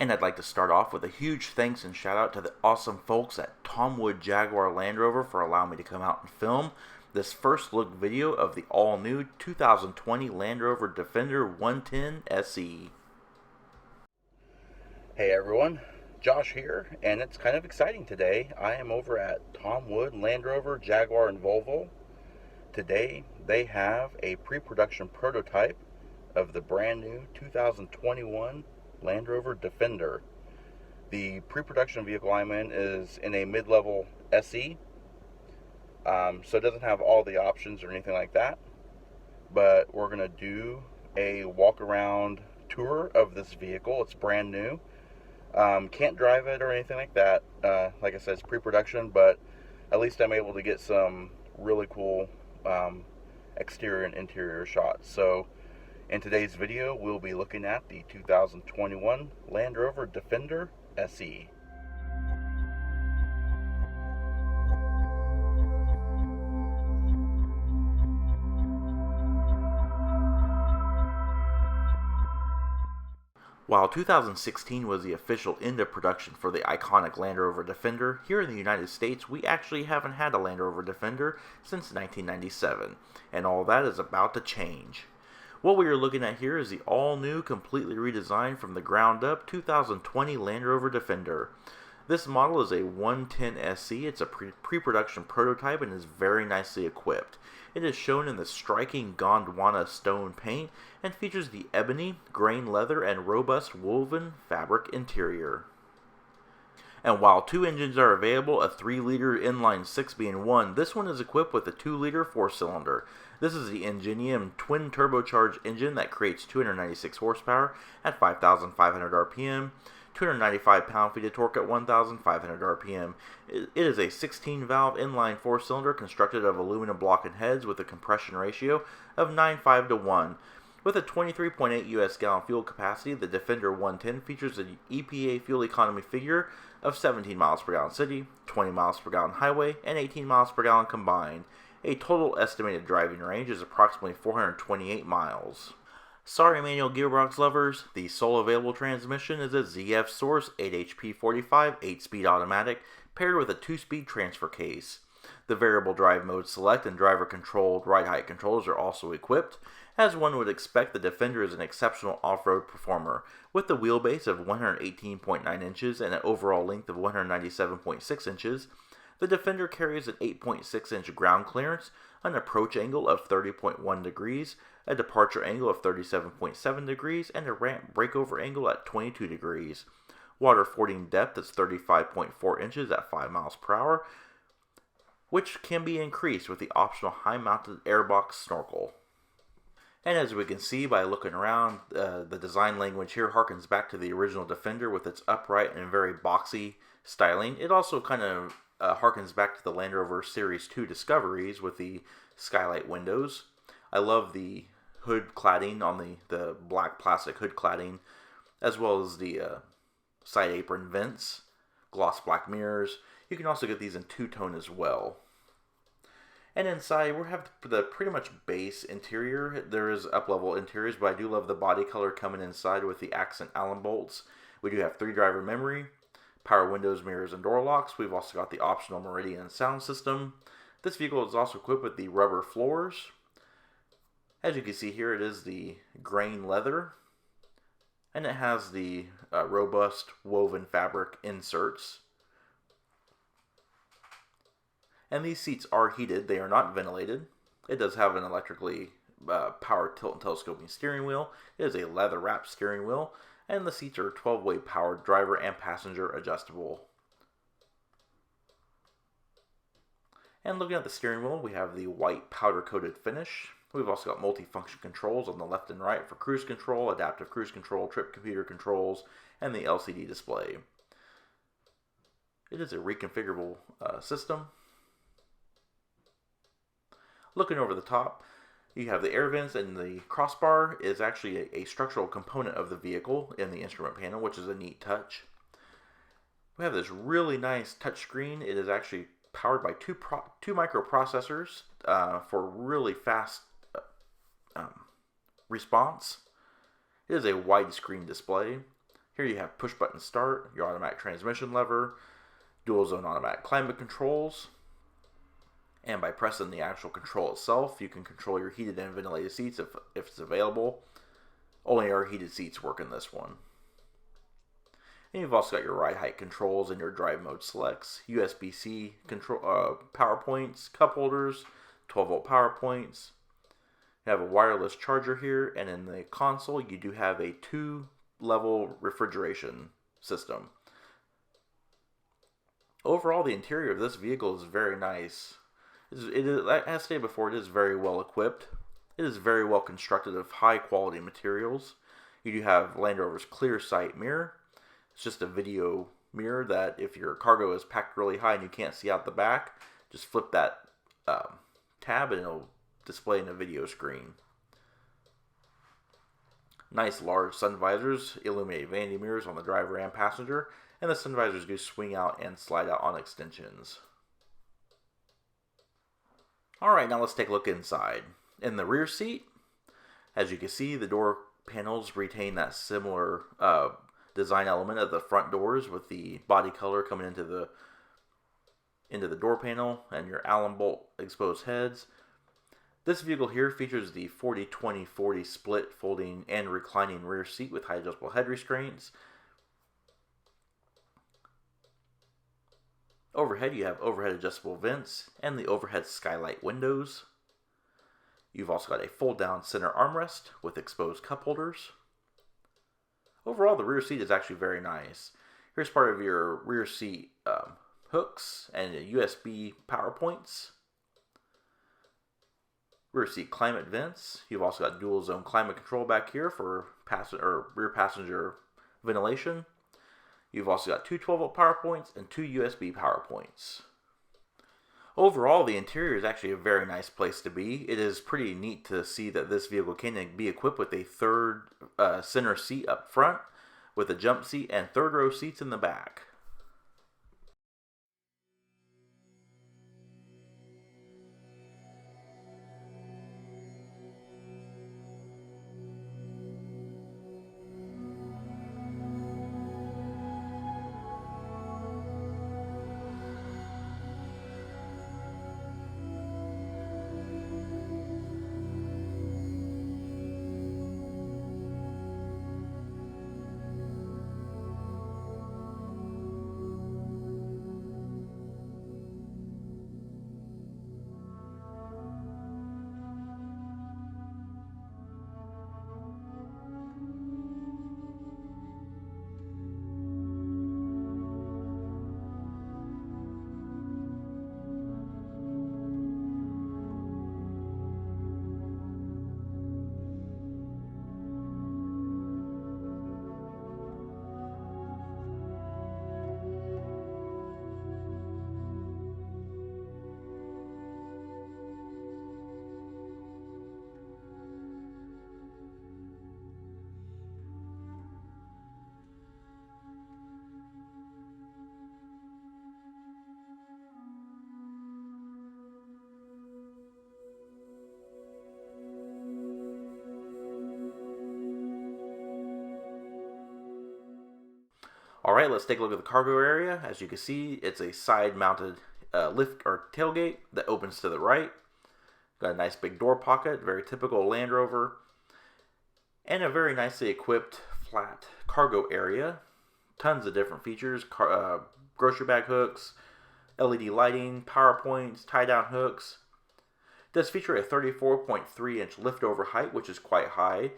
And I'd like to start off with a huge thanks and shout out to the awesome folks at Tom Wood Jaguar Land Rover for allowing me to come out and film this first look video of the all-new 2020 Land Rover Defender 110 SE. Hey everyone, Josh here, and it's kind of exciting today. I am over at Tom Wood Land Rover, Jaguar, and Volvo. Today they have a pre-production prototype of the brand new 2021 Land Rover Defender. The pre-production vehicle I'm in is in a mid-level SE, so it doesn't have all the options or anything like that, but we're going to do a walk-around tour of this vehicle. It's brand new. Can't drive it or anything like that. Like I said, it's pre-production, but at least I'm able to get some really cool exterior and interior shots. So in today's video, we'll be looking at the 2021 Land Rover Defender SE. While 2016 was the official end of production for the iconic Land Rover Defender, here in the United States we actually haven't had a Land Rover Defender since 1997, and all that is about to change. What we are looking at here is the all-new, completely redesigned from the ground up 2020 Land Rover Defender. This model is a 110 SE. It's a pre-production prototype and is very nicely equipped. It is shown in the striking Gondwana stone paint and features the ebony, grain leather, and robust woven fabric interior. And while two engines are available, a 3-liter inline 6 being one, this one is equipped with a 2-liter 4-cylinder. This is the Ingenium twin turbocharged engine that creates 296 horsepower at 5,500 RPM, 295 pound-feet of torque at 1,500 RPM. It is a 16-valve inline 4-cylinder constructed of aluminum block and heads with a compression ratio of 9:5 to 1. With a 23.8 US gallon fuel capacity, the Defender 110 features an EPA fuel economy figure of 17 miles per gallon city, 20 miles per gallon highway, and 18 miles per gallon combined. A total estimated driving range is approximately 428 miles. Sorry manual gearbox lovers, the sole available transmission is a ZF Source 8HP45 8-speed automatic paired with a 2-speed transfer case. The variable drive mode select and driver controlled ride height controls are also equipped. As one would expect, the Defender is an exceptional off-road performer. With a wheelbase of 118.9 inches and an overall length of 197.6 inches, the Defender carries an 8.6-inch ground clearance, an approach angle of 30.1 degrees, a departure angle of 37.7 degrees, and a ramp breakover angle at 22 degrees. Water fording depth is 35.4 inches at 5 miles per hour, which can be increased with the optional high-mounted airbox snorkel. And as we can see by looking around, the design language here harkens back to the original Defender with its upright and very boxy styling. It also kind of harkens back to the Land Rover Series 2 Discoveries with the skylight windows. I love the hood cladding on the black plastic hood cladding, as well as the side apron vents, gloss black mirrors. You can also get these in two-tone as well. And inside, we have the pretty much base interior. There is up-level interiors, but I do love the body color coming inside with the accent Allen bolts. We do have 3-driver memory, power windows, mirrors, and door locks. We've also got the optional Meridian sound system. This vehicle is also equipped with the rubber floors. As you can see here, it is the grain leather, and it has the robust woven fabric inserts. And these seats are heated. They are not ventilated. It does have an electrically powered tilt and telescoping steering wheel. It is a leather-wrapped steering wheel, and the seats are 12-way powered driver and passenger adjustable. And looking at the steering wheel, we have the white powder-coated finish. We've also got multi-function controls on the left and right for cruise control, adaptive cruise control, trip computer controls, and the LCD display. It is a reconfigurable system. Looking over the top, you have the air vents, and the crossbar is actually a structural component of the vehicle in the instrument panel, which is a neat touch. We have this really nice touchscreen. It is actually powered by two microprocessors for really fast response. It is a widescreen display. Here you have push button start, your automatic transmission lever, dual zone automatic climate controls, and by pressing the actual control itself, you can control your heated and ventilated seats if it's available. Only our heated seats work in this one. And you've also got your ride height controls and your drive mode selects, USB-C control, power points, cup holders, 12-volt power points. You have a wireless charger here, and in the console you do have a 2-level refrigeration system. Overall, the interior of this vehicle is very nice. As stated before, it is very well equipped. It is very well constructed of high quality materials. You do have Land Rover's clear sight mirror. It's just a video mirror that if your cargo is packed really high and you can't see out the back, just flip that tab and it'll display in a video screen. Nice large sun visors, illuminated vanity mirrors on the driver and passenger, and the sun visors do swing out and slide out on extensions. Alright, now let's take a look inside. In the rear seat, as you can see, the door panels retain that similar design element of the front doors with the body color coming into the door panel and your Allen bolt exposed heads. This vehicle here features the 40-20-40 split folding and reclining rear seat with high adjustable head restraints. Overhead, you have overhead adjustable vents and the overhead skylight windows. You've also got a fold-down center armrest with exposed cup holders. Overall, the rear seat is actually very nice. Here's part of your rear seat hooks and USB power points. Rear seat climate vents. You've also got dual zone climate control back here for rear passenger ventilation. You've also got two 12-volt power points and two USB power points. Overall, the interior is actually a very nice place to be. It is pretty neat to see that this vehicle can be equipped with a third center seat up front, with a jump seat and third row seats in the back. Alright, let's take a look at the cargo area. As you can see, it's a side-mounted lift or tailgate that opens to the right. Got a nice big door pocket, very typical Land Rover. And a very nicely equipped flat cargo area. Tons of different features, grocery bag hooks, LED lighting, power points, tie-down hooks. It does feature a 34.3-inch lift-over height, which is quite high.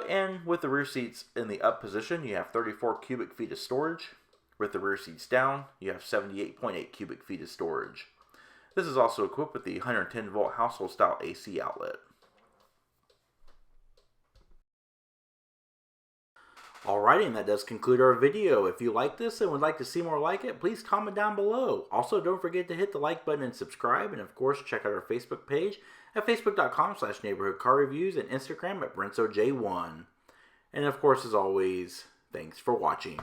And with the rear seats in the up position, you have 34 cubic feet of storage. With the rear seats down, you have 78.8 cubic feet of storage. This is also equipped with the 110-volt household-style AC outlet. Alrighty, and that does conclude our video. If you like this and would like to see more like it, please comment down below. Also, don't forget to hit the like button and subscribe, and of course, check out our Facebook page at facebook.com/neighborhoodcarreviews and Instagram at BrensoJ1. And of course, as always, thanks for watching.